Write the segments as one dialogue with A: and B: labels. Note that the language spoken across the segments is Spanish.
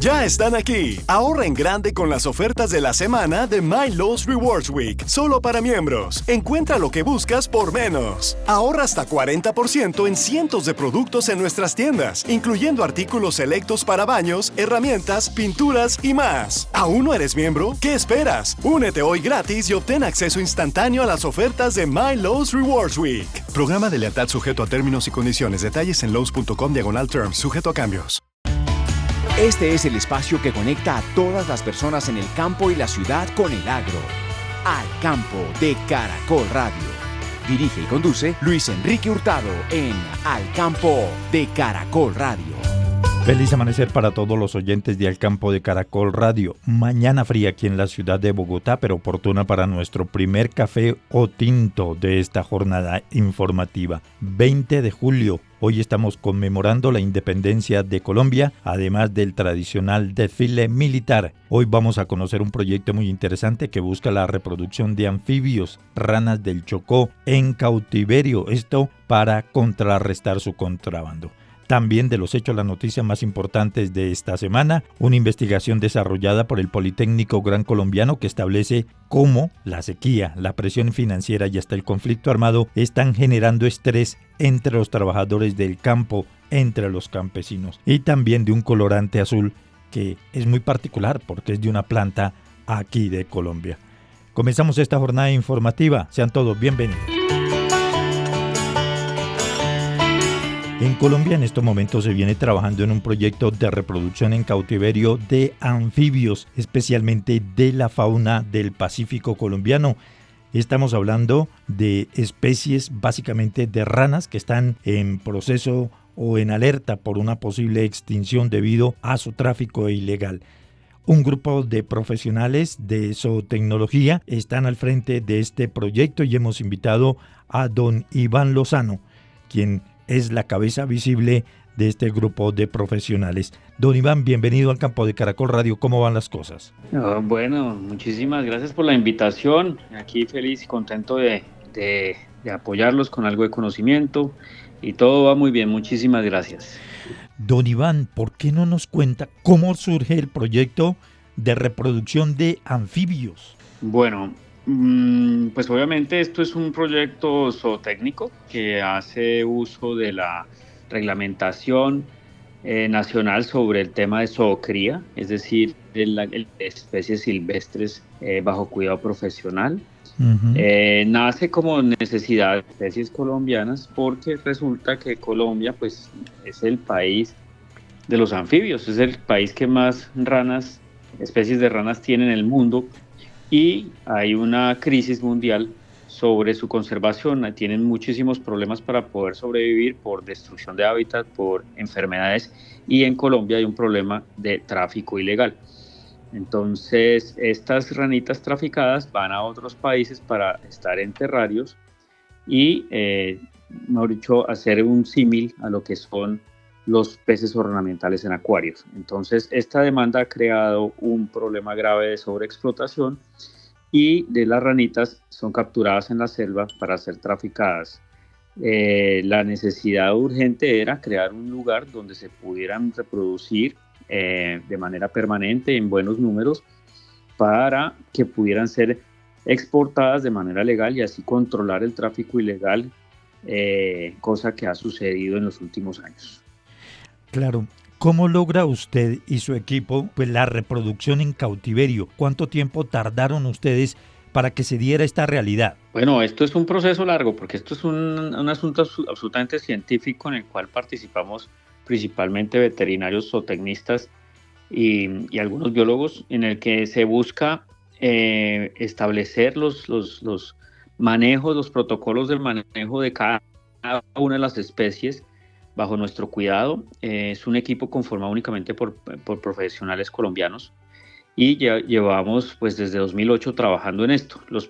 A: Ya están aquí. Ahorra en grande con las ofertas de la semana de My Lowe's Rewards Week. Solo para miembros. Encuentra lo que buscas por menos. Ahorra hasta 40% en cientos de productos en nuestras tiendas, incluyendo artículos selectos para baños, herramientas, pinturas y más. ¿Aún no eres miembro? ¿Qué esperas? Únete hoy gratis y obtén acceso instantáneo a las ofertas de My Lowe's Rewards Week. Programa de lealtad sujeto a términos y condiciones. Detalles en lowes.com/terms. Sujeto a cambios.
B: Este es el espacio que conecta a todas las personas en el campo y la ciudad con el agro. Al Campo de Caracol Radio. Dirige y conduce Luis Enrique Hurtado en Al Campo de Caracol Radio.
C: Feliz amanecer para todos los oyentes de Al Campo de Caracol Radio. Mañana fría aquí en la ciudad de Bogotá, pero oportuna para nuestro primer café o tinto de esta jornada informativa. 20 de julio. Hoy estamos conmemorando la independencia de Colombia, además del tradicional desfile militar. Hoy vamos a conocer un proyecto muy interesante que busca la reproducción de anfibios, ranas del Chocó, en cautiverio. Esto para contrarrestar su contrabando. También de los hechos, las noticias más importantes de esta semana, una investigación desarrollada por el Politécnico Gran Colombiano que establece cómo la sequía, la presión financiera y hasta el conflicto armado están generando estrés entre los trabajadores del campo, entre los campesinos. Y también de un colorante azul que es muy particular porque es de una planta aquí de Colombia. Comenzamos esta jornada informativa. Sean todos bienvenidos. En Colombia en estos momentos se viene trabajando en un proyecto de reproducción en cautiverio de anfibios, especialmente de la fauna del Pacífico colombiano. Estamos hablando de especies básicamente de ranas que están en proceso o en alerta por una posible extinción debido a su tráfico ilegal. Un grupo de profesionales de zootecnología están al frente de este proyecto y hemos invitado a don Iván Lozano, quien es la cabeza visible de este grupo de profesionales. Don Iván, bienvenido al Campo de Caracol Radio. ¿Cómo van las cosas?
D: Bueno, muchísimas gracias por la invitación. Aquí feliz y contento de apoyarlos con algo de conocimiento y todo va muy bien. Muchísimas gracias.
C: Don Iván, ¿por qué no nos cuenta cómo surge el proyecto de reproducción de anfibios?
D: Bueno, pues obviamente esto es un proyecto zootécnico que hace uso de la reglamentación nacional sobre el tema de zoocría, es decir, de especies silvestres bajo cuidado profesional. Nace como necesidad de especies colombianas porque resulta que Colombia pues, es el país de los anfibios, es el país que más especies de ranas tiene en el mundo. Y hay una crisis mundial sobre su conservación. Tienen muchísimos problemas para poder sobrevivir por destrucción de hábitat, por enfermedades, y en Colombia hay un problema de tráfico ilegal. Entonces, estas ranitas traficadas van a otros países para estar en terrarios y, mejor dicho, hacer un símil a lo que son los peces ornamentales en acuarios. Entonces, esta demanda ha creado un problema grave de sobreexplotación y de las ranitas son capturadas en la selva para ser traficadas. La necesidad urgente era crear un lugar donde se pudieran reproducir de manera permanente en buenos números para que pudieran ser exportadas de manera legal y así controlar el tráfico ilegal, cosa que ha sucedido en los últimos años.
C: Claro. ¿Cómo logra usted y su equipo pues, la reproducción en cautiverio? ¿Cuánto tiempo tardaron ustedes para que se diera esta realidad?
D: Bueno, esto es un proceso largo porque esto es un asunto absolutamente científico en el cual participamos principalmente veterinarios zootecnistas y algunos biólogos, en el que se busca establecer los manejos, los protocolos del manejo de cada una de las especies bajo nuestro cuidado. Es un equipo conformado únicamente por profesionales colombianos y llevamos pues desde 2008 trabajando en esto. Los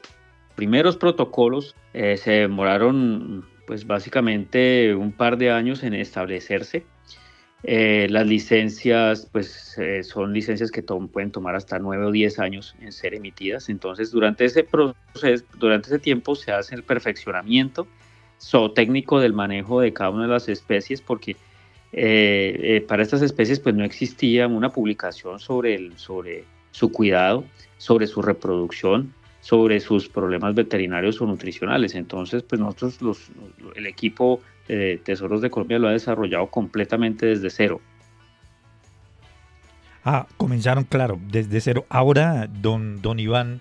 D: primeros protocolos se demoraron pues básicamente un par de años en establecerse. Las licencias pues son licencias que pueden tomar hasta 9 o 10 años en ser emitidas. Entonces durante ese proceso, durante ese tiempo se hace el perfeccionamiento zootécnico del manejo de cada una de las especies, porque Para estas especies pues no existía una publicación sobre su cuidado, sobre su reproducción, sobre sus problemas veterinarios o nutricionales. Entonces pues nosotros, el equipo de Tesoros de Colombia lo ha desarrollado completamente desde cero.
C: Comenzaron, claro, desde cero. Ahora, don Iván,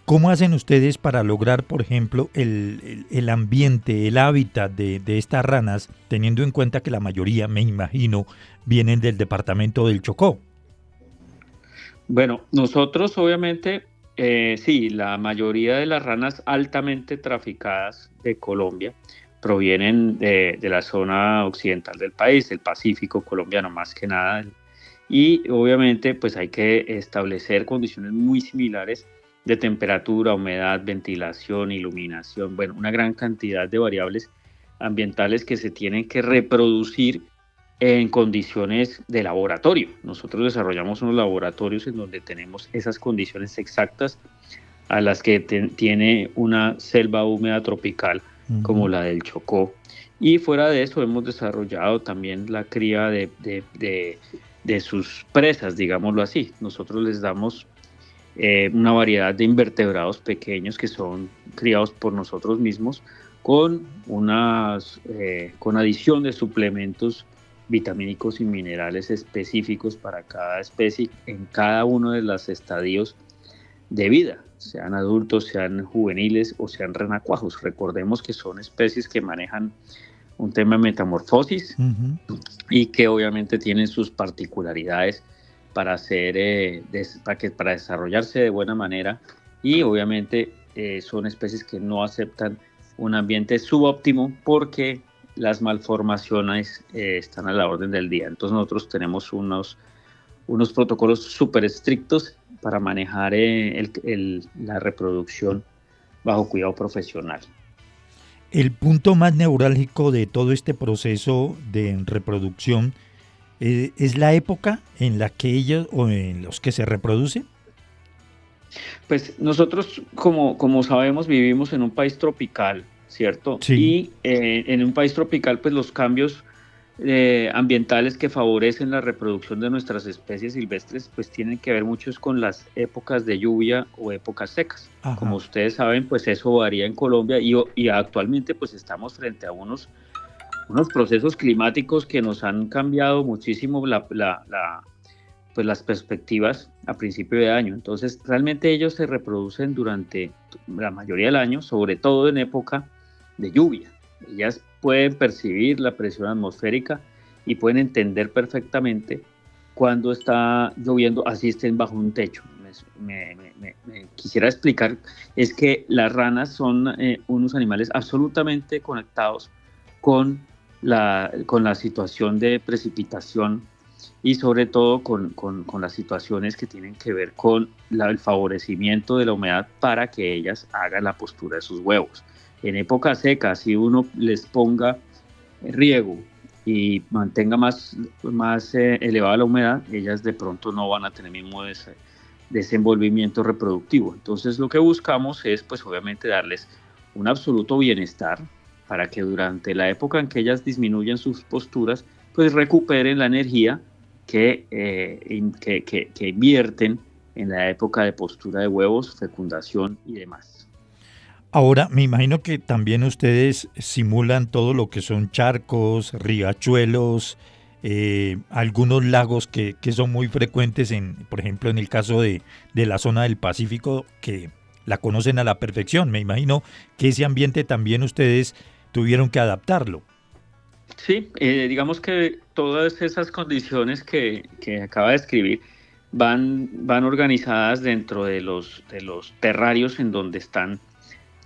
C: ¿cómo hacen ustedes para lograr, por ejemplo, el ambiente, el hábitat de estas ranas, teniendo en cuenta que la mayoría, me imagino, vienen del departamento del Chocó?
D: Bueno, nosotros obviamente, sí, la mayoría de las ranas altamente traficadas de Colombia provienen de la zona occidental del país, el Pacífico colombiano más que nada. Y obviamente pues hay que establecer condiciones muy similares de temperatura, humedad, ventilación, iluminación, bueno, una gran cantidad de variables ambientales que se tienen que reproducir en condiciones de laboratorio. Nosotros desarrollamos unos laboratorios en donde tenemos esas condiciones exactas a las que tiene una selva húmeda tropical como la del Chocó. Y fuera de eso hemos desarrollado también la cría de sus presas, digámoslo así. Nosotros les damos una variedad de invertebrados pequeños que son criados por nosotros mismos con adición de suplementos vitamínicos y minerales específicos para cada especie en cada uno de los estadios de vida, sean adultos, sean juveniles o sean renacuajos. Recordemos que son especies que manejan un tema de metamorfosis y que obviamente tienen sus particularidades para para desarrollarse de buena manera, y obviamente son especies que no aceptan un ambiente subóptimo porque las malformaciones están a la orden del día. Entonces nosotros tenemos unos protocolos súper estrictos para manejar la reproducción bajo cuidado profesional.
C: El punto más neurálgico de todo este proceso de reproducción es la época en la que ellos o en los que se reproduce.
D: Pues nosotros, como sabemos, vivimos en un país tropical, ¿cierto?
C: Sí.
D: Y en un país tropical, pues los cambios ambientales que favorecen la reproducción de nuestras especies silvestres, pues tienen que ver mucho con las épocas de lluvia o épocas secas. Ajá. Como ustedes saben, pues eso varía en Colombia y actualmente pues estamos frente a unos procesos climáticos que nos han cambiado muchísimo pues las perspectivas a principio de año. Entonces, realmente ellos se reproducen durante la mayoría del año, sobre todo en época de lluvia. Ellas pueden percibir la presión atmosférica y pueden entender perfectamente cuando está lloviendo, así estén bajo un techo. Me quisiera explicar, es que las ranas son unos animales absolutamente conectados con la situación de precipitación y sobre todo con las situaciones que tienen que ver con el favorecimiento de la humedad para que ellas hagan la postura de sus huevos. En época seca, si uno les ponga riego y mantenga más elevada la humedad, ellas de pronto no van a tener el mismo desenvolvimiento reproductivo. Entonces lo que buscamos es pues obviamente darles un absoluto bienestar para que durante la época en que ellas disminuyen sus posturas, pues recuperen la energía que invierten en la época de postura de huevos, fecundación y demás.
C: Ahora, me imagino que también ustedes simulan todo lo que son charcos, riachuelos, algunos lagos que son muy frecuentes, por ejemplo, en el caso de la zona del Pacífico, que la conocen a la perfección. Me imagino que ese ambiente también ustedes tuvieron que adaptarlo.
D: Sí, digamos que todas esas condiciones que acaba de describir van organizadas dentro de los terrarios en donde están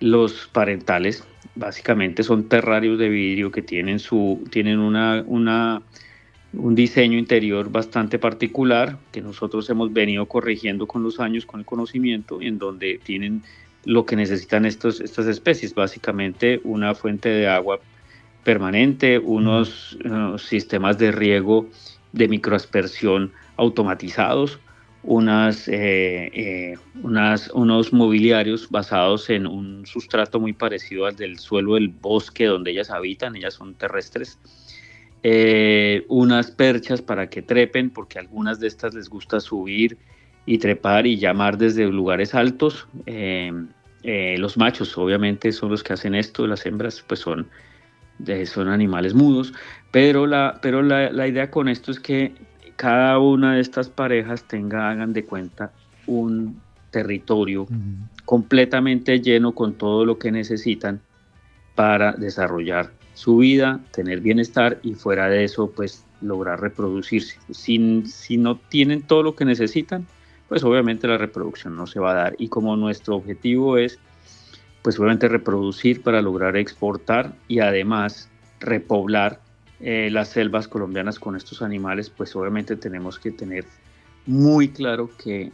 D: los parentales. Básicamente son terrarios de vidrio que tienen un diseño interior bastante particular que nosotros hemos venido corrigiendo con los años, con el conocimiento, en donde tienen lo que necesitan estas especies, básicamente una fuente de agua permanente, unos sistemas de riego de microaspersión automatizados, unos mobiliarios basados en un sustrato muy parecido al del suelo del bosque donde ellas habitan, ellas son terrestres, unas perchas para que trepen, porque algunas de estas les gusta subir y trepar y llamar desde lugares altos. Los machos obviamente son los que hacen esto, las hembras pues son animales mudos, pero la idea con esto es que cada una de estas parejas hagan de cuenta, un territorio completamente lleno con todo lo que necesitan para desarrollar su vida, tener bienestar y fuera de eso pues lograr reproducirse. Si no tienen todo lo que necesitan, pues obviamente la reproducción no se va a dar, y como nuestro objetivo es pues obviamente reproducir para lograr exportar y además repoblar las selvas colombianas con estos animales, pues obviamente tenemos que tener muy claro que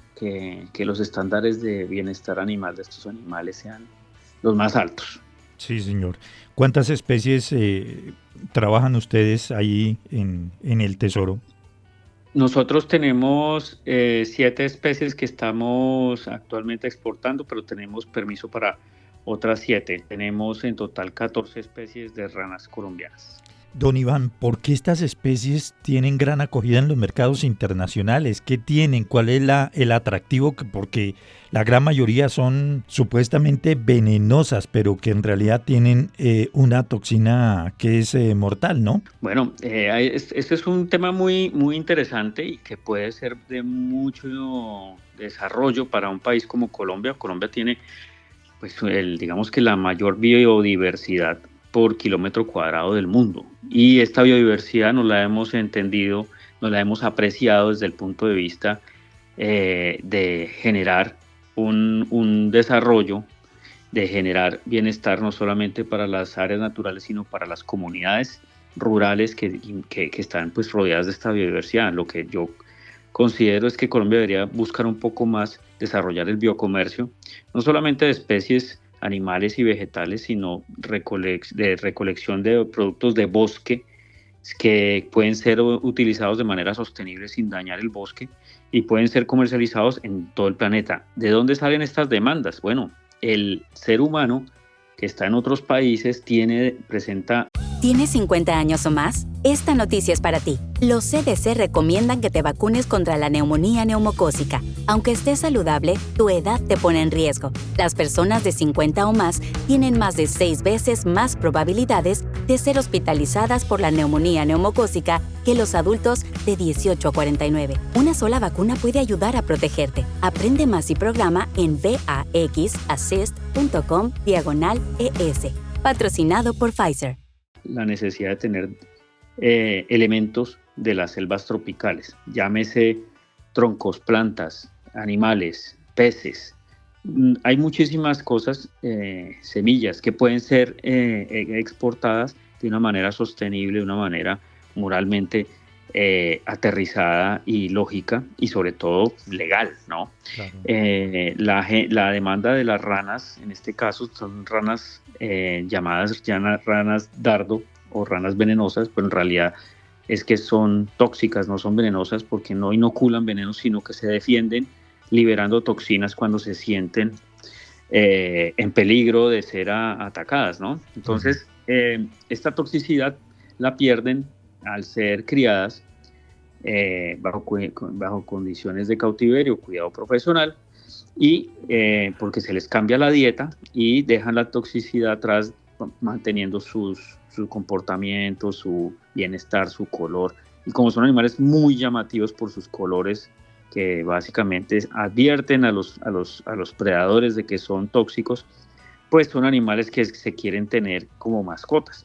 D: los estándares de bienestar animal de estos animales sean los más altos.
C: Sí, señor. ¿Cuántas especies trabajan ustedes ahí en el Tesoro?
D: Nosotros tenemos 7 especies que estamos actualmente exportando, pero tenemos permiso para otras 7. Tenemos en total 14 especies de ranas colombianas.
C: Don Iván, ¿por qué estas especies tienen gran acogida en los mercados internacionales? ¿Qué tienen? ¿Cuál es el atractivo? Porque la gran mayoría son supuestamente venenosas, pero que en realidad tienen una toxina que es mortal, ¿no?
D: Bueno, este es un tema muy, muy interesante y que puede ser de mucho desarrollo para un país como Colombia. Colombia tiene, pues, digamos que la mayor biodiversidad por kilómetro cuadrado del mundo, y esta biodiversidad nos la hemos entendido, nos la hemos apreciado desde el punto de vista de generar un desarrollo, de generar bienestar no solamente para las áreas naturales, sino para las comunidades rurales que están pues rodeadas de esta biodiversidad. Lo que yo considero es que Colombia debería buscar un poco más desarrollar el biocomercio, no solamente de especies animales y vegetales, sino de recolección de productos de bosque que pueden ser utilizados de manera sostenible sin dañar el bosque y pueden ser comercializados en todo el planeta. ¿De dónde salen estas demandas? Bueno, el ser humano que está en otros países presenta...
E: ¿Tienes 50 años o más? Esta noticia es para ti. Los CDC recomiendan que te vacunes contra la neumonía neumocócica. Aunque estés saludable, tu edad te pone en riesgo. Las personas de 50 o más tienen más de 6 veces más probabilidades de ser hospitalizadas por la neumonía neumocócica que los adultos de 18 a 49. Una sola vacuna puede ayudar a protegerte. Aprende más y programa en vaxassist.com/ES. Patrocinado por Pfizer.
D: La necesidad de tener elementos de las selvas tropicales, llámese troncos, plantas, animales, peces. Hay muchísimas cosas, semillas, que pueden ser exportadas de una manera sostenible, de una manera moralmente aterrizada y lógica, y sobre todo legal, ¿no? Claro. La demanda de las ranas, en este caso, son ranas llamadas ranas dardo o ranas venenosas, pero en realidad es que son tóxicas, no son venenosas, porque no inoculan venenos, sino que se defienden liberando toxinas cuando se sienten en peligro de ser atacadas, ¿no? Entonces, esta toxicidad la pierden al ser criadas bajo condiciones de cautiverio, cuidado profesional, y porque se les cambia la dieta y dejan la toxicidad atrás, manteniendo su comportamiento, su bienestar, su color. Y como son animales muy llamativos por sus colores, que básicamente advierten a los predadores de que son tóxicos, pues son animales que se quieren tener como mascotas.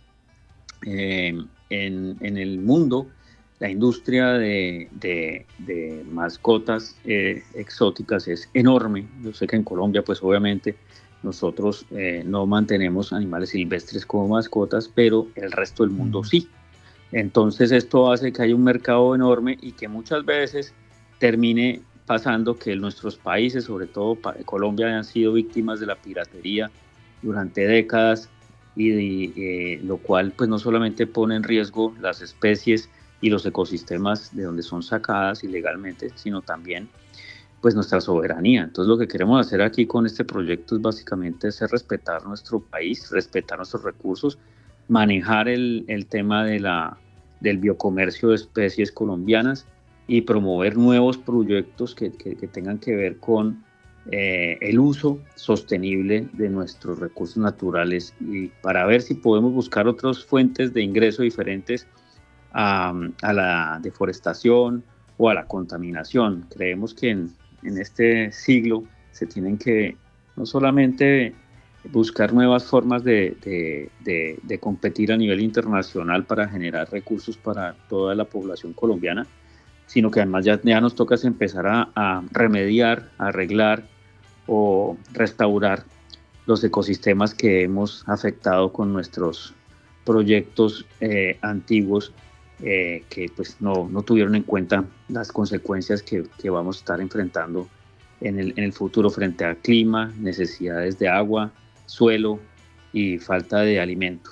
D: En el mundo, la industria de mascotas exóticas es enorme. Yo sé que en Colombia, pues obviamente, nosotros no mantenemos animales silvestres como mascotas, pero el resto del mundo sí. Entonces esto hace que haya un mercado enorme y que muchas veces termine pasando que nuestros países, sobre todo Colombia, han sido víctimas de la piratería durante décadas, y lo cual pues no solamente pone en riesgo las especies y los ecosistemas de donde son sacadas ilegalmente, sino también pues nuestra soberanía. Entonces lo que queremos hacer aquí con este proyecto es básicamente hacer respetar nuestro país, respetar nuestros recursos, manejar el tema de la del biocomercio de especies colombianas y promover nuevos proyectos que tengan que ver con el uso sostenible de nuestros recursos naturales, y para ver si podemos buscar otras fuentes de ingreso diferentes a la deforestación o a la contaminación. Creemos que en este siglo se tienen que no solamente buscar nuevas formas de competir a nivel internacional para generar recursos para toda la población colombiana, sino que además ya nos toca empezar a remediar, a arreglar o restaurar los ecosistemas que hemos afectado con nuestros proyectos antiguos, que pues no tuvieron en cuenta las consecuencias que vamos a estar enfrentando en el futuro frente al clima, necesidades de agua, suelo y falta de alimento.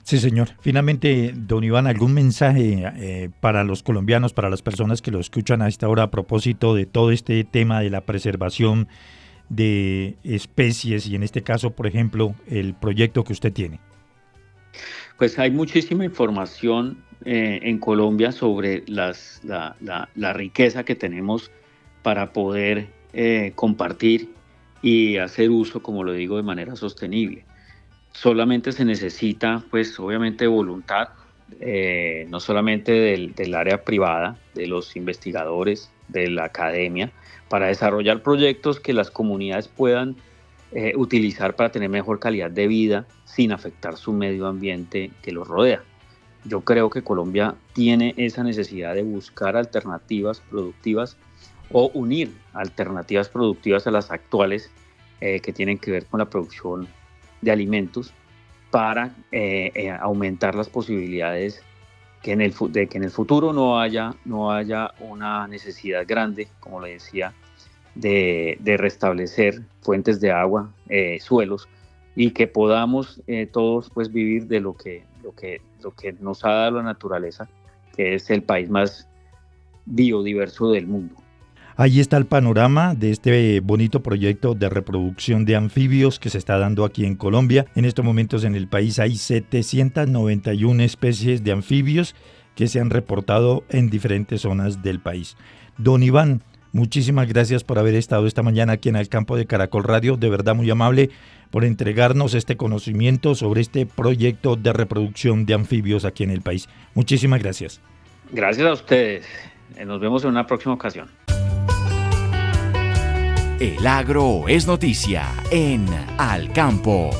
C: Sí, señor. Finalmente, don Iván, ¿algún mensaje para los colombianos, para las personas que lo escuchan a esta hora a propósito de todo este tema de la preservación de especies y en este caso, por ejemplo, el proyecto que usted tiene?
D: Pues hay muchísima información en Colombia sobre la riqueza que tenemos para poder compartir y hacer uso, como lo digo, de manera sostenible. Solamente se necesita, pues obviamente, voluntad, no solamente del área privada, de los investigadores, de la academia, para desarrollar proyectos que las comunidades puedan utilizar para tener mejor calidad de vida sin afectar su medio ambiente que los rodea. Yo creo que Colombia tiene esa necesidad de buscar alternativas productivas o unir alternativas productivas a las actuales, que tienen que ver con la producción de alimentos, para aumentar las posibilidades de que en el futuro no haya una necesidad grande, como le decía, de restablecer fuentes de agua, suelos, y que podamos todos pues vivir de lo que nos ha dado la naturaleza, que es el país más biodiverso del mundo.
C: Ahí está el panorama de este bonito proyecto de reproducción de anfibios que se está dando aquí en Colombia. En estos momentos en el país hay 791 especies de anfibios que se han reportado en diferentes zonas del país. Don Iván, muchísimas gracias por haber estado esta mañana aquí en el campo de Caracol Radio. De verdad muy amable por entregarnos este conocimiento sobre este proyecto de reproducción de anfibios aquí en el país. Muchísimas gracias.
D: Gracias a ustedes. Nos vemos en una próxima ocasión.
B: El agro es noticia en Al Campo.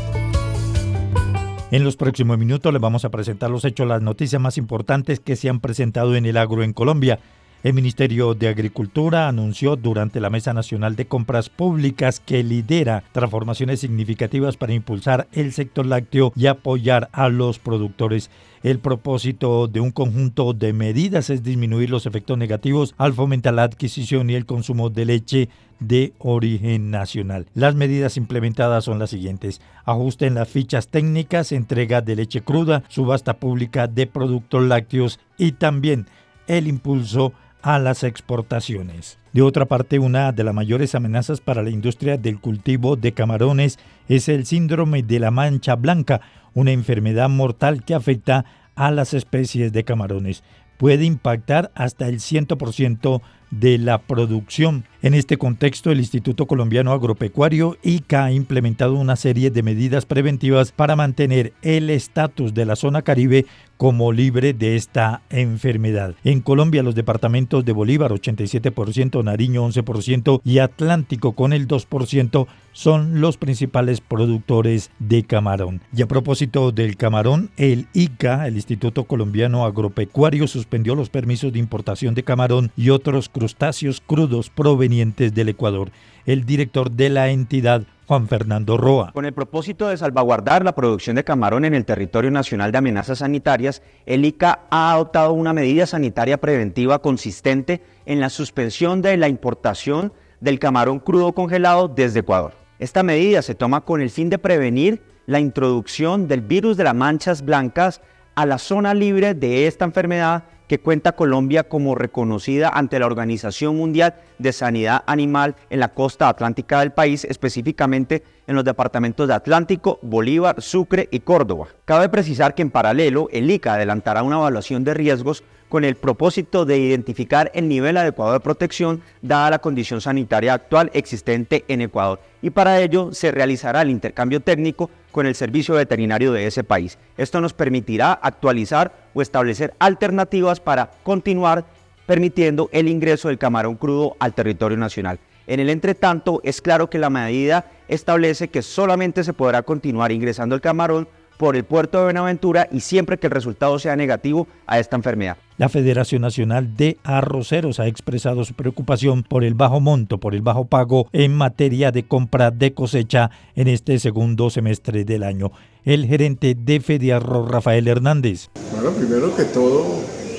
C: En los próximos minutos les vamos a presentar los hechos, las noticias más importantes que se han presentado en el agro en Colombia. El Ministerio de Agricultura anunció durante la Mesa Nacional de Compras Públicas que lidera transformaciones significativas para impulsar el sector lácteo y apoyar a los productores. El propósito de un conjunto de medidas es disminuir los efectos negativos al fomentar la adquisición y el consumo de leche de origen nacional. Las medidas implementadas son las siguientes: ajuste en las fichas técnicas, entrega de leche cruda, subasta pública de productos lácteos y también el impulso a las exportaciones. De otra parte, una de las mayores amenazas para la industria del cultivo de camarones es el síndrome de la mancha blanca, una enfermedad mortal que afecta a las especies de camarones. Puede impactar hasta el 100% de la producción. En este contexto, el Instituto Colombiano Agropecuario, ICA, ha implementado una serie de medidas preventivas para mantener el estatus de la zona Caribe como libre de esta enfermedad. En Colombia, los departamentos de Bolívar, 87%, Nariño, 11% y Atlántico, con el 2%, son los principales productores de camarón. Y a propósito del camarón, el ICA, el Instituto Colombiano Agropecuario, suspendió los permisos de importación de camarón y otros crustáceos crudos provenientes del Ecuador. El director de la entidad, Juan Fernando Roa.
F: Con el propósito de salvaguardar la producción de camarón en el territorio nacional de amenazas sanitarias, el ICA ha adoptado una medida sanitaria preventiva consistente en la suspensión de la importación del camarón crudo congelado desde Ecuador. Esta medida se toma con el fin de prevenir la introducción del virus de las manchas blancas a la zona libre de esta enfermedad, que cuenta Colombia como reconocida ante la Organización Mundial de Sanidad Animal en la costa atlántica del país, específicamente en los departamentos de Atlántico, Bolívar, Sucre y Córdoba. Cabe precisar que en paralelo, el ICA adelantará una evaluación de riesgos con el propósito de identificar el nivel adecuado de protección dada la condición sanitaria actual existente en Ecuador, y para ello se realizará el intercambio técnico con el servicio veterinario de ese país. Esto nos permitirá actualizar o establecer alternativas para continuar permitiendo el ingreso del camarón crudo al territorio nacional. En el entretanto, es claro que la medida establece que solamente se podrá continuar ingresando el camarón por el puerto de Buenaventura y siempre que el resultado sea negativo a esta enfermedad.
C: La Federación Nacional de Arroceros ha expresado su preocupación por el bajo monto, por el bajo pago en materia de compra de cosecha en este segundo semestre del año. El gerente de Fediarroz, Rafael Hernández.
G: Bueno, primero que todo,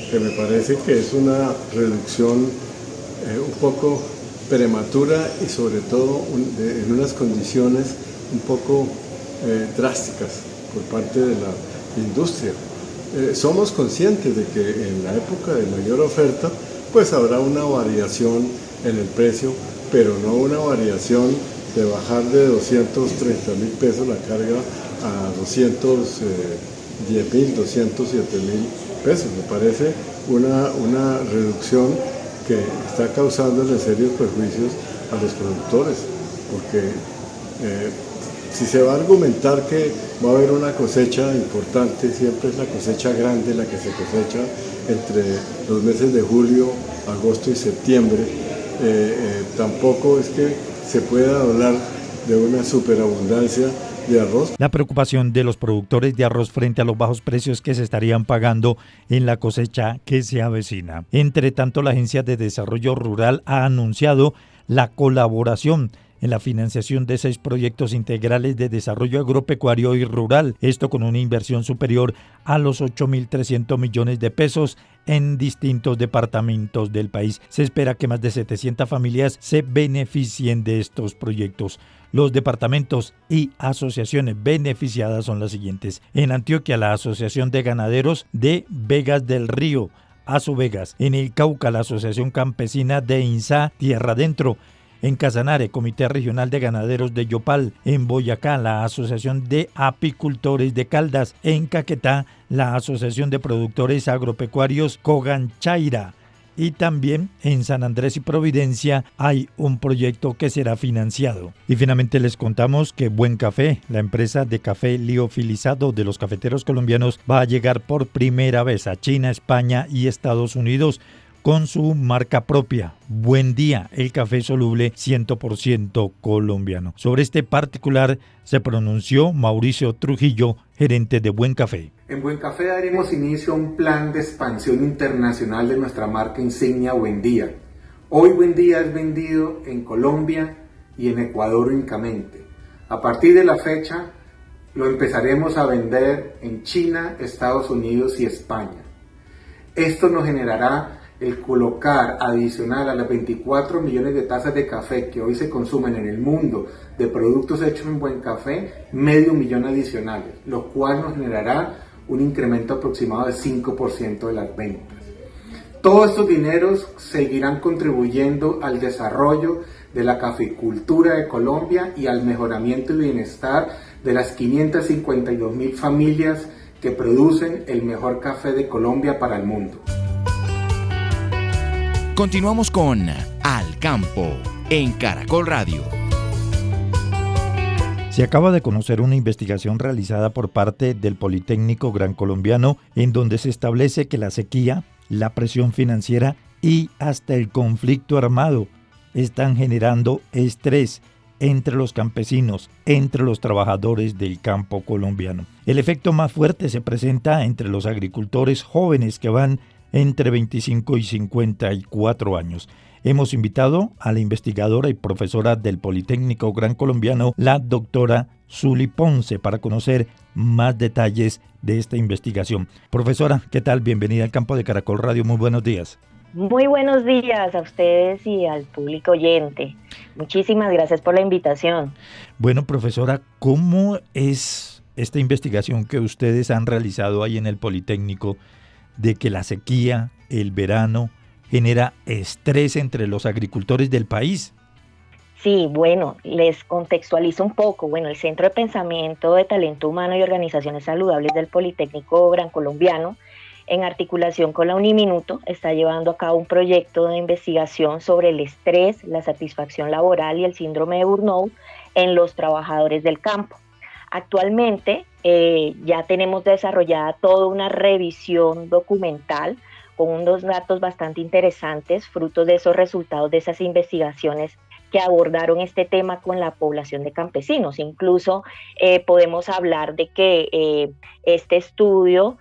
G: que me parece que es una reducción un poco prematura y sobre todo en unas condiciones un poco drásticas por parte de la industria. Somos conscientes de que en la época de mayor oferta pues habrá una variación en el precio, pero no una variación de bajar de 230.000 pesos la carga a 210.000, 207.000 pesos. Me parece una reducción que está causando serios perjuicios a los productores, porque si se va a argumentar que va a haber una cosecha importante, siempre es la cosecha grande la que se cosecha entre los meses de julio, agosto y septiembre. Tampoco es que se pueda hablar de una superabundancia de arroz.
C: La preocupación de los productores de arroz frente a los bajos precios que se estarían pagando en la cosecha que se avecina. Entre tanto, la Agencia de Desarrollo Rural ha anunciado la colaboración en la financiación de 6 proyectos integrales de desarrollo agropecuario y rural, esto con una inversión superior a los 8.300 millones de pesos en distintos departamentos del país. Se espera que más de 700 familias se beneficien de estos proyectos. Los departamentos y asociaciones beneficiadas son las siguientes. En Antioquia, la Asociación de Ganaderos de Vegas del Río, Asovegas. En el Cauca, la Asociación Campesina de Insá, Tierra Adentro. En Casanare, Comité Regional de Ganaderos de Yopal. En Boyacá, la Asociación de Apicultores de Caldas. En Caquetá, la Asociación de Productores Agropecuarios Coganchaira. Y también en San Andrés y Providencia hay un proyecto que será financiado. Y finalmente les contamos que Buen Café, la empresa de café liofilizado de los cafeteros colombianos, va a llegar por primera vez a China, España y Estados Unidos con su marca propia, Buen Día, el café soluble 100% colombiano. Sobre este particular se pronunció Mauricio Trujillo, gerente de Buen Café.
H: En Buen Café daremos inicio a un plan de expansión internacional de nuestra marca insignia Buen Día. Hoy Buen Día es vendido en Colombia y en Ecuador únicamente. A partir de la fecha lo empezaremos a vender en China, Estados Unidos y España. Esto nos generará el colocar adicional a las 24 millones de tazas de café que hoy se consumen en el mundo de productos hechos en Buen Café, 500.000 adicionales, lo cual nos generará un incremento aproximado del 5% de las ventas. Todos estos dineros seguirán contribuyendo al desarrollo de la caficultura de Colombia y al mejoramiento y bienestar de las 552.000 familias que producen el mejor café de Colombia para el mundo.
B: Continuamos con Al Campo en Caracol Radio.
C: Se acaba de conocer una investigación realizada por parte del Politécnico Gran Colombiano en donde se establece que la sequía, la presión financiera y hasta el conflicto armado están generando estrés entre los campesinos, entre los trabajadores del campo colombiano. El efecto más fuerte se presenta entre los agricultores jóvenes que van entre 25 y 54 años. Hemos invitado a la investigadora y profesora del Politécnico Gran Colombiano, la doctora Zuli Ponce, para conocer más detalles de esta investigación. Profesora, ¿qué tal? Bienvenida al Campo de Caracol Radio. Muy buenos días.
I: Muy buenos días a ustedes y al público oyente. Muchísimas gracias por la invitación.
C: Bueno, profesora, ¿cómo es esta investigación que ustedes han realizado ahí en el Politécnico de que la sequía el verano genera estrés entre los agricultores del país.
I: Sí, bueno, les contextualizo un poco. Bueno, el Centro de Pensamiento de Talento Humano y Organizaciones Saludables del Politécnico Gran Colombiano, en articulación con la Uniminuto, está llevando a cabo un proyecto de investigación sobre el estrés, la satisfacción laboral y el síndrome de burnout en los trabajadores del campo. Actualmente ya tenemos desarrollada toda una revisión documental con unos datos bastante interesantes, frutos de esos resultados de esas investigaciones que abordaron este tema con la población de campesinos. Incluso podemos hablar de que este estudio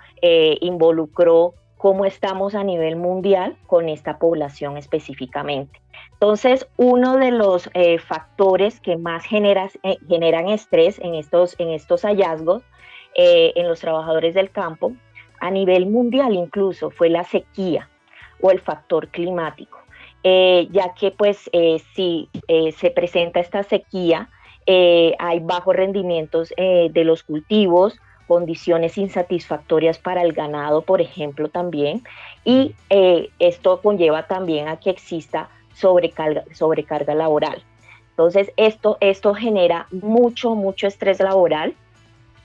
I: involucró cómo estamos a nivel mundial con esta población específicamente. Entonces, uno de los factores que más generan estrés en estos hallazgos en los trabajadores del campo, a nivel mundial incluso, fue la sequía o el factor climático. Ya que pues si se presenta esta sequía, hay bajos rendimientos de los cultivos, condiciones insatisfactorias para el ganado, por ejemplo, también, y esto conlleva también a que exista sobrecarga laboral. Entonces, esto genera mucho estrés laboral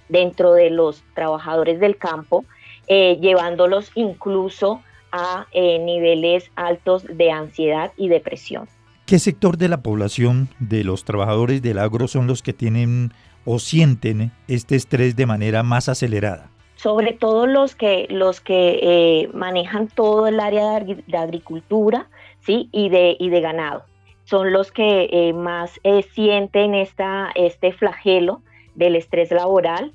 I: dentro de los trabajadores del campo, llevándolos incluso a niveles altos de ansiedad y depresión.
C: ¿Qué sector de la población de los trabajadores del agro son los que tienen o sienten este estrés de manera más acelerada?
I: Sobre todo los que manejan todo el área de agricultura, ¿sí? y de ganado. Son los que más sienten este flagelo del estrés laboral,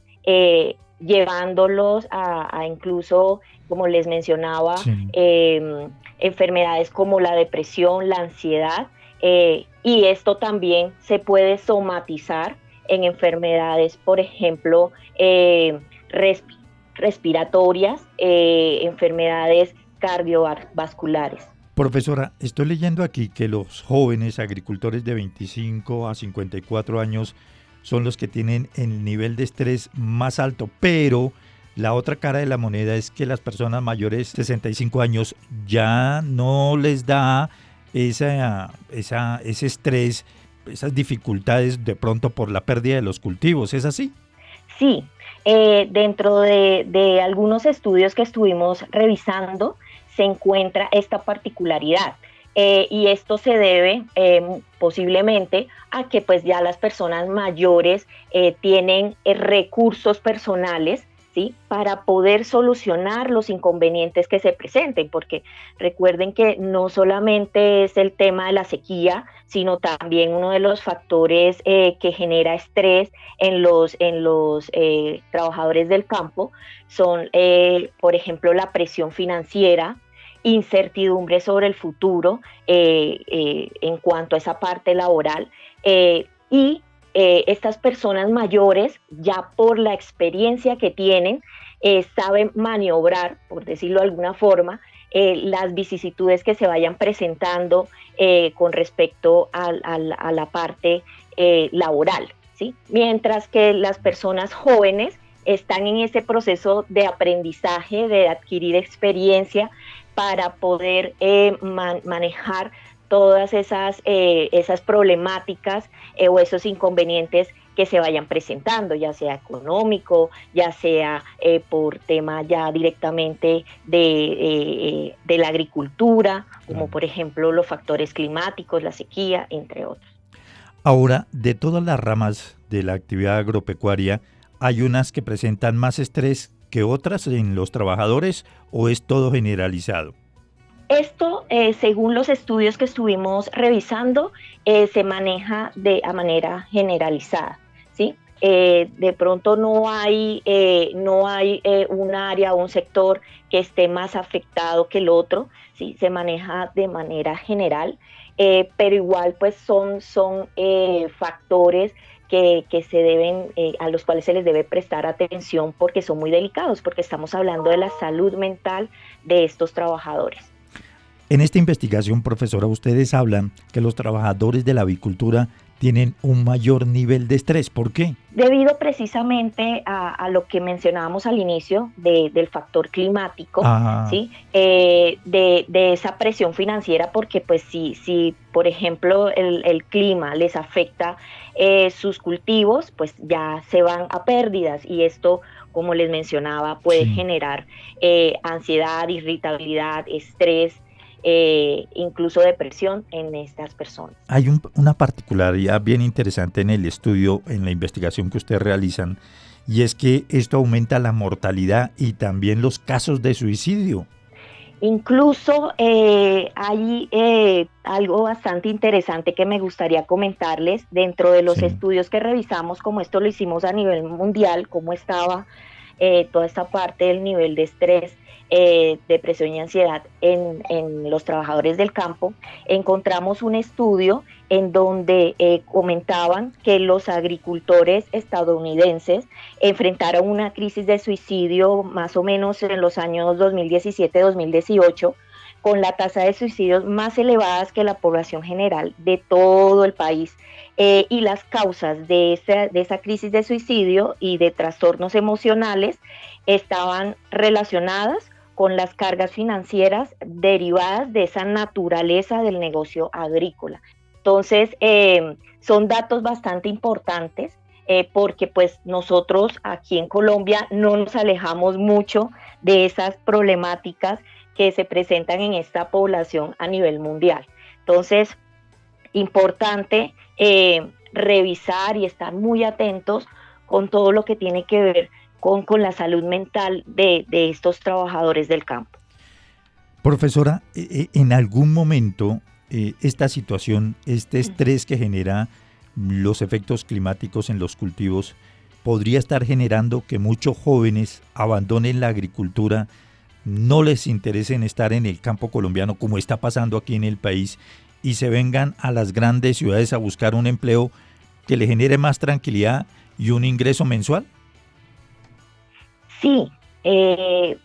I: llevándolos a incluso, como les mencionaba, sí, enfermedades como la depresión, la ansiedad, y esto también se puede somatizar en enfermedades, por ejemplo, respiratorias, enfermedades cardiovasculares.
C: Profesora, estoy leyendo aquí que los jóvenes agricultores de 25 a 54 años son los que tienen el nivel de estrés más alto, pero la otra cara de la moneda es que las personas mayores de 65 años ya no les da ese estrés, esas dificultades de pronto por la pérdida de los cultivos, ¿es así?
I: Sí, dentro de algunos estudios que estuvimos revisando se encuentra esta particularidad. Y esto se debe posiblemente a que pues ya las personas mayores tienen recursos personales, ¿sí? Para poder solucionar los inconvenientes que se presenten, porque recuerden que no solamente es el tema de la sequía, sino también uno de los factores que genera estrés en los trabajadores del campo son, por ejemplo, la presión financiera, incertidumbre sobre el futuro en cuanto a esa parte laboral, y estas personas mayores, ya por la experiencia que tienen, saben maniobrar, por decirlo de alguna forma, las vicisitudes que se vayan presentando con respecto a la parte laboral, ¿sí? Mientras que las personas jóvenes están en ese proceso de aprendizaje, de adquirir experiencia para poder manejar todas esas problemáticas o esos inconvenientes que se vayan presentando, ya sea económico, ya sea por tema ya directamente de la agricultura, como por ejemplo los factores climáticos, la sequía, entre otros.
C: Ahora, de todas las ramas de la actividad agropecuaria, ¿hay unas que presentan más estrés que otras en los trabajadores o es todo generalizado?
I: Esto, según los estudios que estuvimos revisando, se maneja a manera generalizada, ¿sí? De pronto no hay un área o un sector que esté más afectado que el otro, ¿sí? Se maneja de manera general, pero igual pues son factores que se deben, a los cuales se les debe prestar atención porque son muy delicados, porque estamos hablando de la salud mental de estos trabajadores.
C: En esta investigación, profesora, ustedes hablan que los trabajadores de la avicultura tienen un mayor nivel de estrés. ¿Por qué?
I: Debido precisamente a lo que mencionábamos al inicio del factor climático, ¿sí? De esa presión financiera, porque pues si por ejemplo el clima les afecta sus cultivos, pues ya se van a pérdidas, y esto, como les mencionaba, puede generar ansiedad, irritabilidad, estrés, incluso depresión en estas personas.
C: Hay una particularidad bien interesante en el estudio, en la investigación que ustedes realizan, y es que esto aumenta la mortalidad y también los casos de suicidio.
I: Incluso hay algo bastante interesante que me gustaría comentarles dentro de los estudios que revisamos, como esto lo hicimos a nivel mundial, cómo estaba toda esta parte del nivel de estrés, depresión y ansiedad en los trabajadores del campo. Encontramos un estudio en donde comentaban que los agricultores estadounidenses enfrentaron una crisis de suicidio más o menos en los años 2017-2018, con la tasa de suicidios más elevadas que la población general de todo el país. Y las causas de esa crisis de suicidio y de trastornos emocionales estaban relacionadas con las cargas financieras derivadas de esa naturaleza del negocio agrícola. Entonces, son datos bastante importantes, porque pues nosotros aquí en Colombia no nos alejamos mucho de esas problemáticas que se presentan en esta población a nivel mundial. Entonces, importante revisar y estar muy atentos con todo lo que tiene que ver con la salud mental de estos trabajadores del campo.
C: Profesora, en algún momento esta situación, este estrés que genera los efectos climáticos en los cultivos, podría estar generando que muchos jóvenes abandonen la agricultura, no les interesen estar en el campo colombiano como está pasando aquí en el país, y se vengan a las grandes ciudades a buscar un empleo que le genere más tranquilidad y un ingreso mensual.
I: Sí,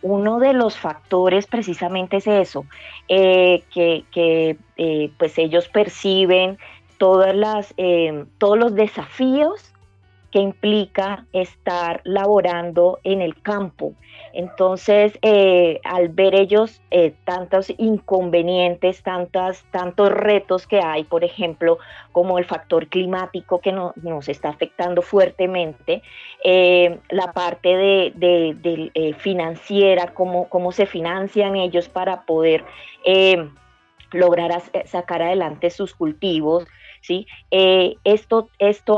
I: uno de los factores precisamente es eso, que pues ellos perciben todos los desafíos que implica estar laborando en el campo. Entonces, al ver ellos tantos inconvenientes, tantos retos que hay, por ejemplo, como el factor climático que nos está afectando fuertemente, la parte financiera, cómo se financian ellos para poder lograr sacar adelante sus cultivos, ¿sí? Esto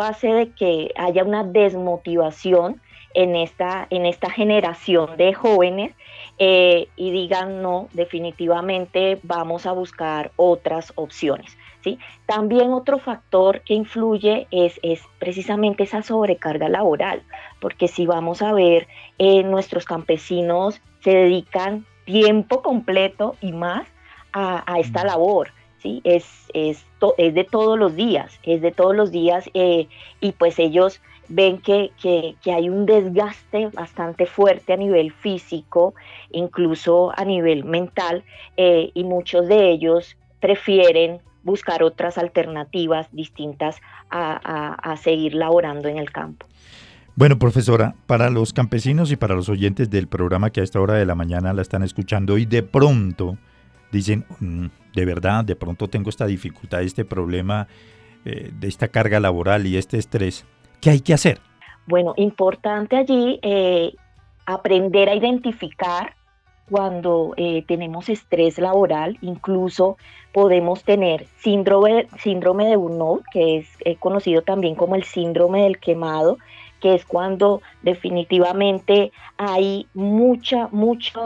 I: hace de que haya una desmotivación en esta generación de jóvenes, y digan no, definitivamente vamos a buscar otras opciones, ¿sí? También otro factor que influye es precisamente esa sobrecarga laboral, porque si vamos a ver, nuestros campesinos se dedican tiempo completo y más a esta labor, ¿sí? Es de todos los días, y pues ellos ven que hay un desgaste bastante fuerte a nivel físico, incluso a nivel mental, y muchos de ellos prefieren buscar otras alternativas distintas a seguir laborando en el campo.
C: Bueno, profesora, para los campesinos y para los oyentes del programa que a esta hora de la mañana la están escuchando y de pronto dicen, de verdad, de pronto tengo esta dificultad, este problema de esta carga laboral y este estrés, ¿qué hay que hacer?
I: Bueno, importante allí aprender a identificar cuando tenemos estrés laboral. Incluso podemos tener síndrome de burnout, que es conocido también como el síndrome del quemado, que es cuando definitivamente hay mucho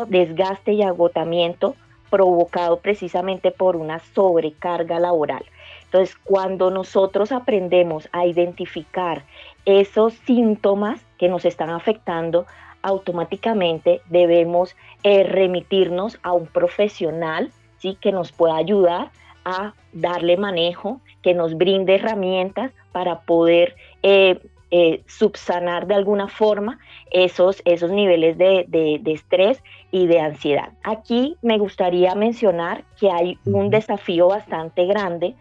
I: desgaste y agotamiento provocado precisamente por una sobrecarga laboral. Entonces, cuando nosotros aprendemos a identificar esos síntomas que nos están afectando, automáticamente debemos remitirnos a un profesional, ¿sí?, que nos pueda ayudar a darle manejo, que nos brinde herramientas para poder subsanar de alguna forma esos niveles de estrés y de ansiedad. Aquí me gustaría mencionar que hay un desafío bastante grande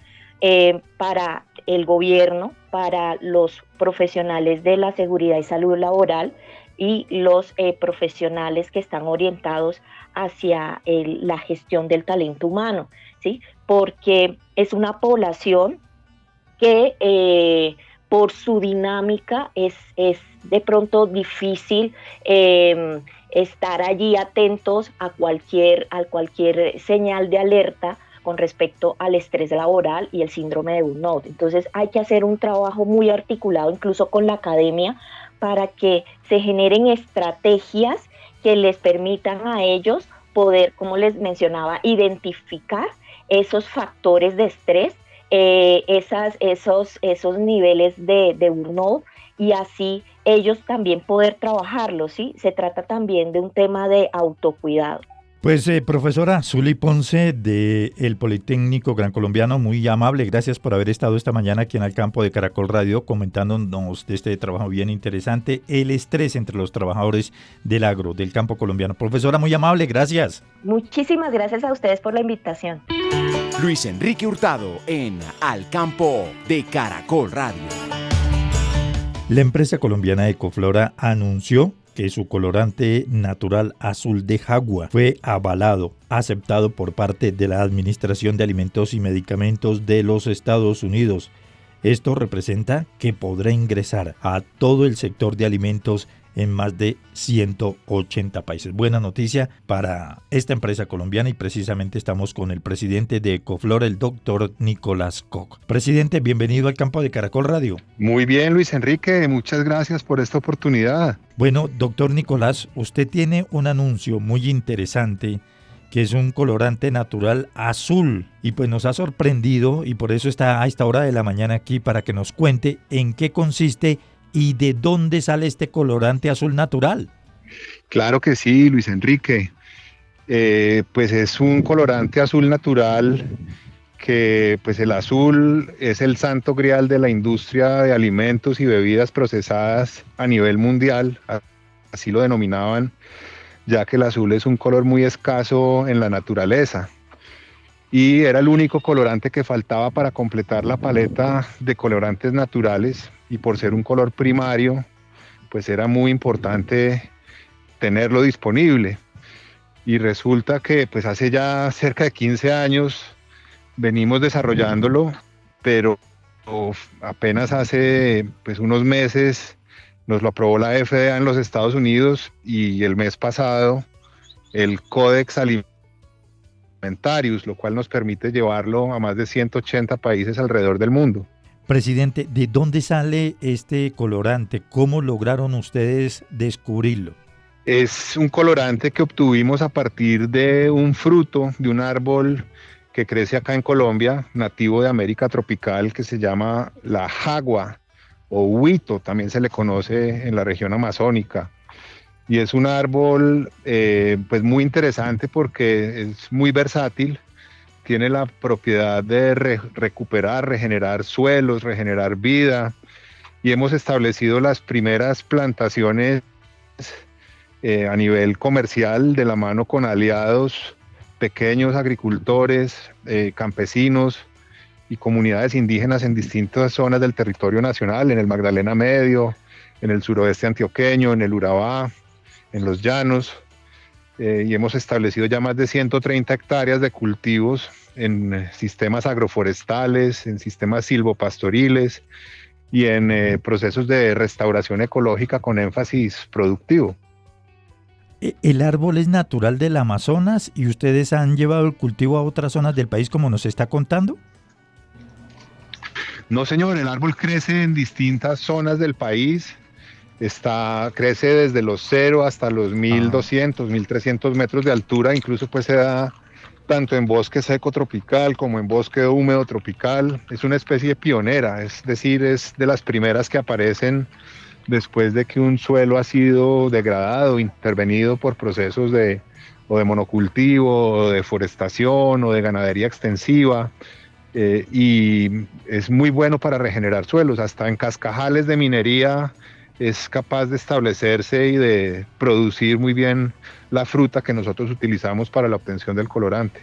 I: para el gobierno, para los profesionales de la seguridad y salud laboral y los profesionales que están orientados hacia la gestión del talento humano, ¿sí? Porque es una población que por su dinámica es de pronto difícil estar allí atentos a cualquier señal de alerta con respecto al estrés laboral y el síndrome de burnout. Entonces hay que hacer un trabajo muy articulado incluso con la academia para que se generen estrategias que les permitan a ellos poder, como les mencionaba, identificar esos factores de estrés, esos niveles de burnout, y así ellos también poder trabajarlos, ¿sí? Se trata también de un tema de autocuidado.
C: Pues profesora Zully Ponce del Politécnico Gran Colombiano, muy amable, gracias por haber estado esta mañana aquí en el campo de Caracol Radio comentándonos de este trabajo bien interesante, el estrés entre los trabajadores del agro, del campo colombiano. Profesora, muy amable, gracias.
I: Muchísimas gracias a ustedes por la invitación.
B: Luis Enrique Hurtado en Al Campo de Caracol Radio.
C: La empresa colombiana Ecoflora anunció que su colorante natural azul de jagua fue aceptado por parte de la Administración de Alimentos y Medicamentos de los Estados Unidos. Esto representa que podrá ingresar a todo el sector de alimentos en más de 180 países. Buena noticia para esta empresa colombiana y precisamente estamos con el presidente de Ecoflora, el doctor Nicolás Koch. Presidente, bienvenido al campo de Caracol Radio.
J: Muy bien, Luis Enrique, muchas gracias por esta oportunidad.
C: Bueno, doctor Nicolás, usted tiene un anuncio muy interesante que es un colorante natural azul y pues nos ha sorprendido y por eso está a esta hora de la mañana aquí para que nos cuente en qué consiste y de dónde sale este colorante azul natural.
J: Claro que sí, Luis Enrique. Pues es un colorante azul natural que pues el azul es el santo grial de la industria de alimentos y bebidas procesadas a nivel mundial, así lo denominaban, ya que el azul es un color muy escaso en la naturaleza. Y era el único colorante que faltaba para completar la paleta de colorantes naturales, y por ser un color primario, pues era muy importante tenerlo disponible. Y resulta que pues hace ya cerca de 15 años venimos desarrollándolo, pero apenas hace pues unos meses nos lo aprobó la FDA en los Estados Unidos, y el mes pasado el Codex Alimentarius, lo cual nos permite llevarlo a más de 180 países alrededor del mundo.
C: Presidente, ¿de dónde sale este colorante? ¿Cómo lograron ustedes descubrirlo?
J: Es un colorante que obtuvimos a partir de un fruto de un árbol que crece acá en Colombia, nativo de América tropical, que se llama la jagua o huito, también se le conoce en la región amazónica. Y es un árbol pues muy interesante porque es muy versátil. Tiene la propiedad de recuperar, regenerar suelos, regenerar vida, y hemos establecido las primeras plantaciones a nivel comercial de la mano con aliados, pequeños agricultores, campesinos y comunidades indígenas en distintas zonas del territorio nacional, en el Magdalena Medio, en el suroeste antioqueño, en el Urabá, en los llanos. Y hemos establecido ya más de 130 hectáreas de cultivos en sistemas agroforestales, en sistemas silvopastoriles y en procesos de restauración ecológica con énfasis productivo.
C: El árbol es natural del Amazonas y ustedes han llevado el cultivo a otras zonas del país como nos está contando.
J: No, señor, el árbol crece en distintas zonas del país. Crece desde los 0 hasta los 1200, 1300 metros de altura, incluso pues se da tanto en bosque seco tropical como en bosque húmedo tropical. Es una especie pionera, es decir, es de las primeras que aparecen después de que un suelo ha sido degradado, intervenido por procesos o de monocultivo, o de forestación, o de ganadería extensiva. y es muy bueno para regenerar suelos. Hasta en cascajales de minería es capaz de establecerse y de producir muy bien la fruta que nosotros utilizamos para la obtención del colorante.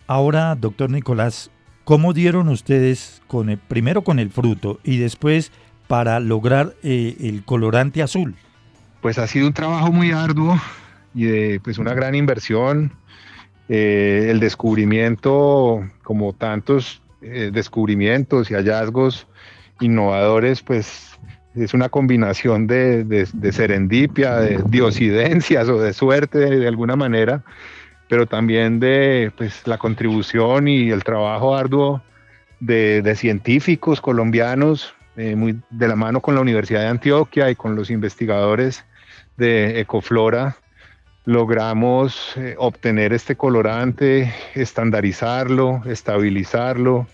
C: Ahora, doctor Nicolás, ¿cómo dieron ustedes primero con el fruto y después para lograr el colorante azul?
J: Pues ha sido un trabajo muy arduo y de pues una gran inversión. El descubrimiento, como tantos descubrimientos y hallazgos innovadores, pues es una combinación de serendipia, de diosidencias o de suerte de alguna manera, pero también de pues, la contribución y el trabajo arduo de científicos colombianos, muy de la mano con la Universidad de Antioquia y con los investigadores de Ecoflora. Logramos obtener este colorante, estandarizarlo, estabilizarlo,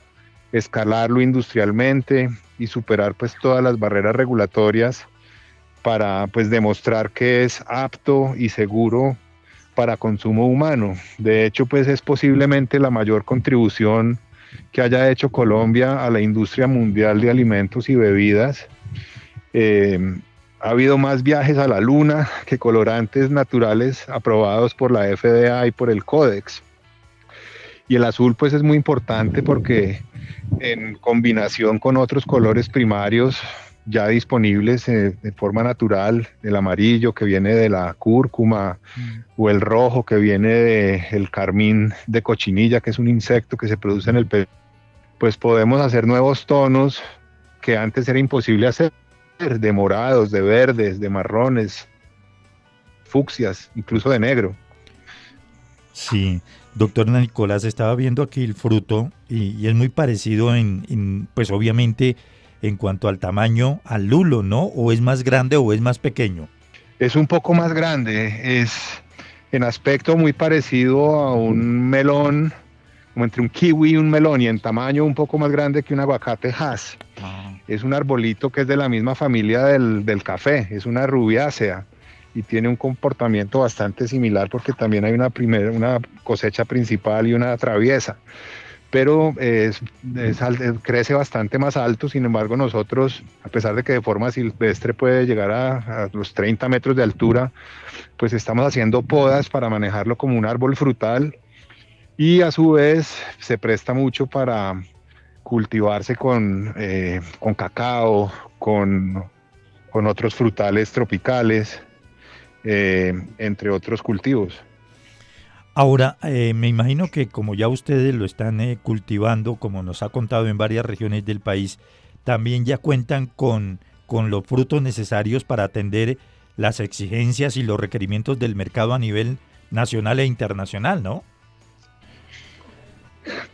J: escalarlo industrialmente y superar pues todas las barreras regulatorias para pues demostrar que es apto y seguro para consumo humano. De hecho, pues es posiblemente la mayor contribución que haya hecho Colombia a la industria mundial de alimentos y bebidas. Ha habido más viajes a la luna que colorantes naturales aprobados por la FDA y por el Codex. Y el azul pues es muy importante porque en combinación con otros colores primarios ya disponibles de forma natural, el amarillo que viene de la cúrcuma o el rojo que viene del carmín de cochinilla, que es un insecto que se produce en el pelo, pues podemos hacer nuevos tonos que antes era imposible hacer, de morados, de verdes, de marrones, fucsias, incluso de negro.
C: Sí, doctor Nicolás, estaba viendo aquí el fruto y es muy parecido pues obviamente en cuanto al tamaño al lulo, ¿no? ¿O es más grande o es más pequeño?
J: Es un poco más grande, es en aspecto muy parecido a un melón, como entre un kiwi y un melón, y en tamaño un poco más grande que un aguacate Hass. Es un arbolito que es de la misma familia del café, es una rubiácea y tiene un comportamiento bastante similar porque también hay una cosecha principal y una traviesa, pero crece bastante más alto. Sin embargo, nosotros, a pesar de que de forma silvestre puede llegar a los 30 metros de altura, pues estamos haciendo podas para manejarlo como un árbol frutal y a su vez se presta mucho para cultivarse con cacao, con otros frutales tropicales, entre otros cultivos.
C: Ahora, me imagino que como ya ustedes lo están cultivando, como nos ha contado en varias regiones del país, también ya cuentan con los frutos necesarios para atender las exigencias y los requerimientos del mercado a nivel nacional e internacional, ¿no?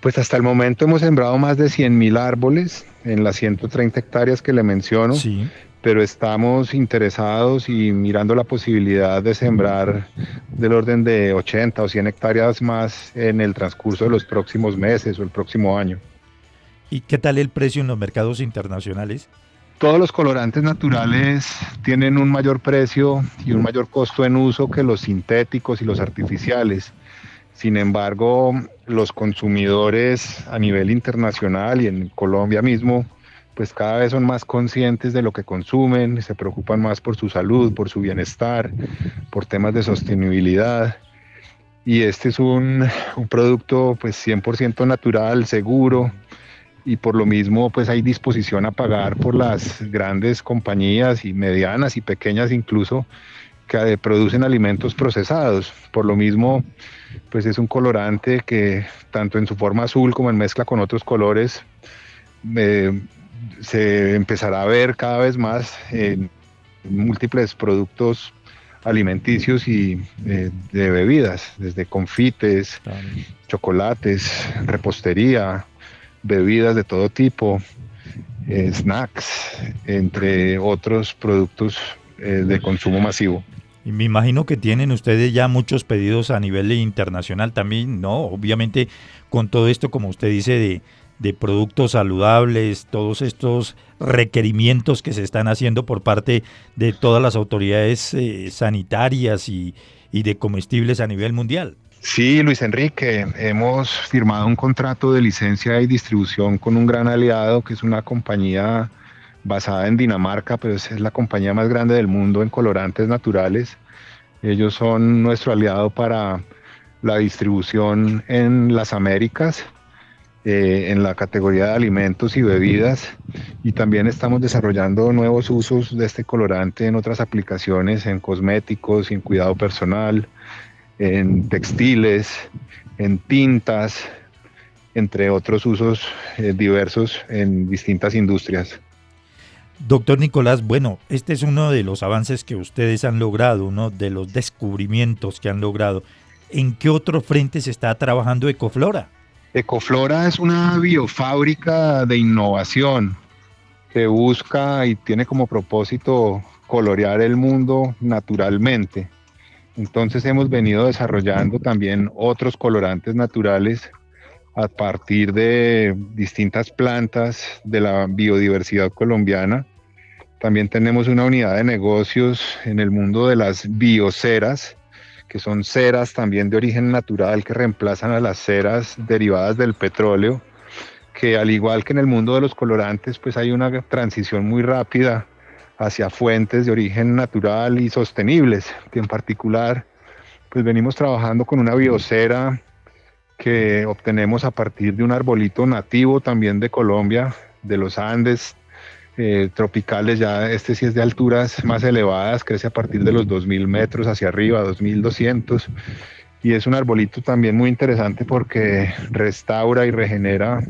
J: Pues hasta el momento hemos sembrado más de 100.000 árboles en las 130 hectáreas que le menciono, sí, pero estamos interesados y mirando la posibilidad de sembrar del orden de 80 o 100 hectáreas más en el transcurso de los próximos meses o el próximo año.
C: ¿Y qué tal el precio en los mercados internacionales?
J: Todos los colorantes naturales tienen un mayor precio y un mayor costo en uso que los sintéticos y los artificiales. Sin embargo, los consumidores a nivel internacional y en Colombia mismo, pues cada vez son más conscientes de lo que consumen, se preocupan más por su salud, por su bienestar, por temas de sostenibilidad. Y este es un producto pues 100% natural, seguro, y por lo mismo pues hay disposición a pagar por las grandes compañías y medianas y pequeñas incluso que producen alimentos procesados. Por lo mismo pues es un colorante que tanto en su forma azul como en mezcla con otros colores se empezará a ver cada vez más en múltiples productos alimenticios y de bebidas, desde confites, claro, chocolates, repostería, bebidas de todo tipo, snacks, entre otros productos de consumo masivo.
C: Y me imagino que tienen ustedes ya muchos pedidos a nivel internacional también, ¿no? Obviamente con todo esto, como usted dice, de productos saludables, todos estos requerimientos que se están haciendo por parte de todas las autoridades sanitarias y de comestibles a nivel mundial.
J: Sí, Luis Enrique, hemos firmado un contrato de licencia y distribución con un gran aliado que es una compañía basada en Dinamarca, pero es la compañía más grande del mundo en colorantes naturales. Ellos son nuestro aliado para la distribución en las Américas, en la categoría de alimentos y bebidas, y también estamos desarrollando nuevos usos de este colorante en otras aplicaciones, en cosméticos, en cuidado personal, en textiles, en tintas, entre otros usos diversos en distintas industrias.
C: Doctor Nicolás, bueno, este es uno de los avances que ustedes han logrado, uno de los descubrimientos que han logrado. ¿En qué otro frente se está trabajando Ecoflora?
J: Ecoflora es una biofábrica de innovación que busca y tiene como propósito colorear el mundo naturalmente. Entonces hemos venido desarrollando también otros colorantes naturales a partir de distintas plantas de la biodiversidad colombiana. También tenemos una unidad de negocios en el mundo de las bioceras, que son ceras también de origen natural que reemplazan a las ceras derivadas del petróleo, que al igual que en el mundo de los colorantes, pues hay una transición muy rápida hacia fuentes de origen natural y sostenibles, que en particular pues venimos trabajando con una biocera que obtenemos a partir de un arbolito nativo también de Colombia, de los Andes tropicales. Ya este sí es de alturas más elevadas, crece a partir de los 2000 metros hacia arriba, 2200, y es un arbolito también muy interesante porque restaura y regenera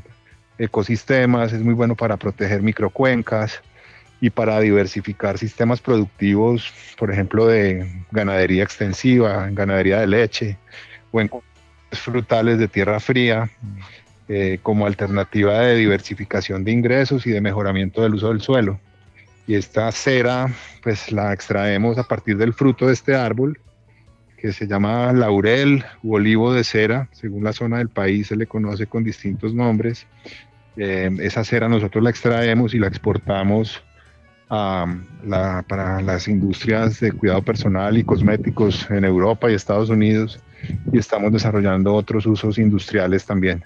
J: ecosistemas, es muy bueno para proteger microcuencas y para diversificar sistemas productivos, por ejemplo, de ganadería extensiva, ganadería de leche o en frutales de tierra fría, como alternativa de diversificación de ingresos y de mejoramiento del uso del suelo. Y esta cera, pues la extraemos a partir del fruto de este árbol, que se llama laurel u olivo de cera. Según la zona del país se le conoce con distintos nombres. Esa cera nosotros la extraemos y la exportamos para las industrias de cuidado personal y cosméticos en Europa y Estados Unidos, y estamos desarrollando otros usos industriales también.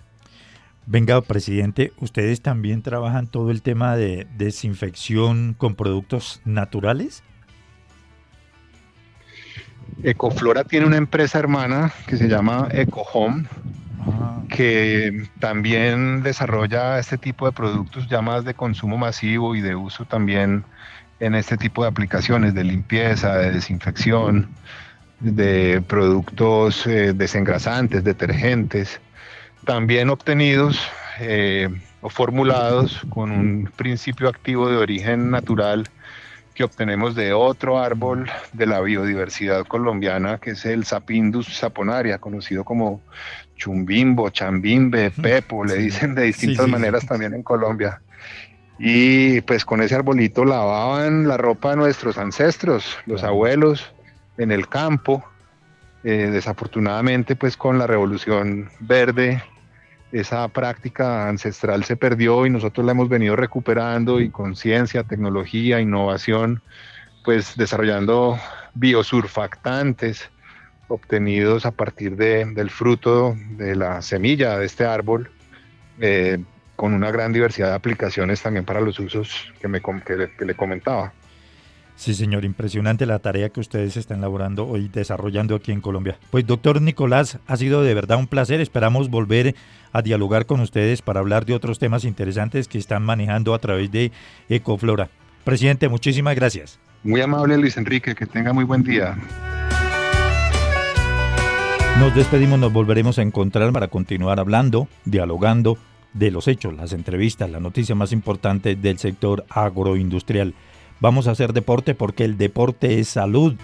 C: Venga, presidente, ¿ustedes también trabajan todo el tema de desinfección con productos naturales?
J: Ecoflora tiene una empresa hermana que se llama EcoHome, que también desarrolla este tipo de productos ya más de consumo masivo y de uso también en este tipo de aplicaciones de limpieza, de desinfección, de productos desengrasantes, detergentes, también obtenidos o formulados con un principio activo de origen natural que obtenemos de otro árbol de la biodiversidad colombiana, que es el Sapindus saponaria, conocido como chumbimbo, chambimbe, pepo, le dicen de distintas maneras también en Colombia. Y pues con ese arbolito lavaban la ropa de nuestros ancestros, los abuelos, en el campo. Desafortunadamente, pues con la Revolución Verde, esa práctica ancestral se perdió y nosotros la hemos venido recuperando, y con ciencia, tecnología, innovación, pues desarrollando biosurfactantes obtenidos a partir del fruto de la semilla de este árbol, con una gran diversidad de aplicaciones también para los usos que le comentaba.
C: Sí, señor, impresionante la tarea que ustedes están elaborando hoy, desarrollando aquí en Colombia. Pues, doctor Nicolás, ha sido de verdad un placer. Esperamos volver a dialogar con ustedes para hablar de otros temas interesantes que están manejando a través de Ecoflora. Presidente, muchísimas gracias.
J: Muy amable, Luis Enrique, que tenga muy buen día.
C: Nos despedimos, nos volveremos a encontrar para continuar hablando, dialogando de los hechos, las entrevistas, la noticia más importante del sector agroindustrial. Vamos a hacer deporte porque el deporte es salud.